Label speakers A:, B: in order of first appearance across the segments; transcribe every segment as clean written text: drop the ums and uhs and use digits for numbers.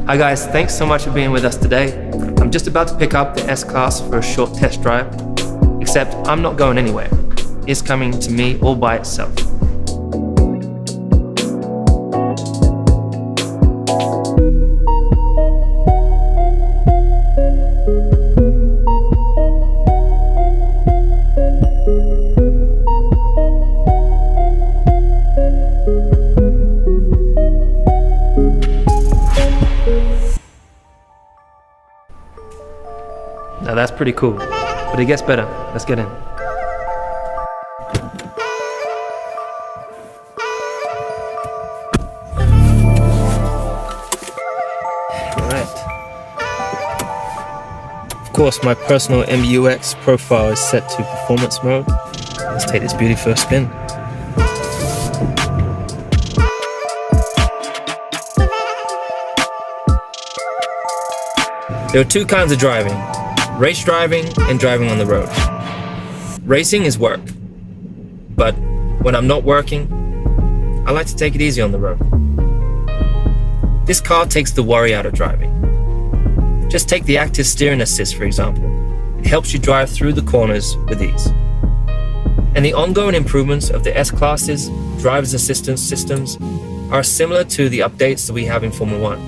A: Hi guys, thanks so much for being with us today. I'm just about to pick up the S-Class for a short test drive, except I'm not going anywhere. It's coming to me all by itself. Now that's pretty cool, but it gets better. Let's get in. Alright. Of course, my personal MBUX profile is set to performance mode. Let's take this beauty for a spin. There are two kinds of driving. Race driving and driving on the road. Racing is work, but when I'm not working, I like to take it easy on the road. This car takes the worry out of driving. Just take the active steering assist, for example. It helps you drive through the corners with ease. And the ongoing improvements of the S-Class's driver's assistance systems are similar to the updates that we have in Formula 1.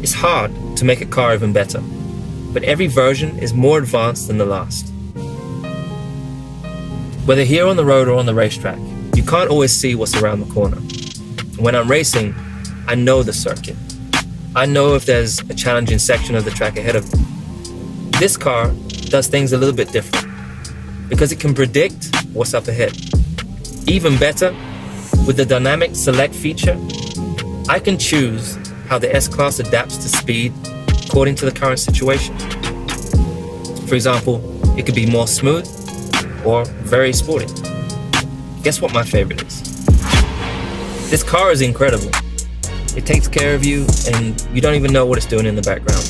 A: It's hard to make a car even better, but every version is more advanced than the last. Whether here on the road or on the racetrack, you can't always see what's around the corner. When I'm racing, I know the circuit. I know if there's a challenging section of the track ahead of me. This car does things a little bit different because it can predict what's up ahead. Even better, with the dynamic select feature, I can choose how the S-Class adapts to speed according to the current situation. For example, it could be more smooth or very sporty. Guess what my favorite is? This car is incredible. It takes care of you and you don't even know what it's doing in the background.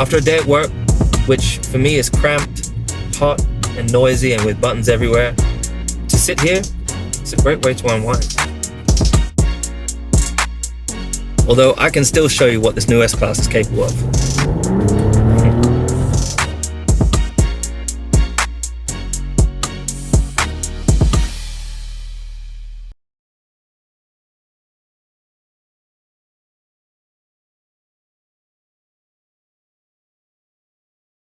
A: After a day at work, which for me is cramped, hot and noisy and with buttons everywhere, to sit here, it's a great way to unwind. Although I can still show you what this new S-Class is capable of.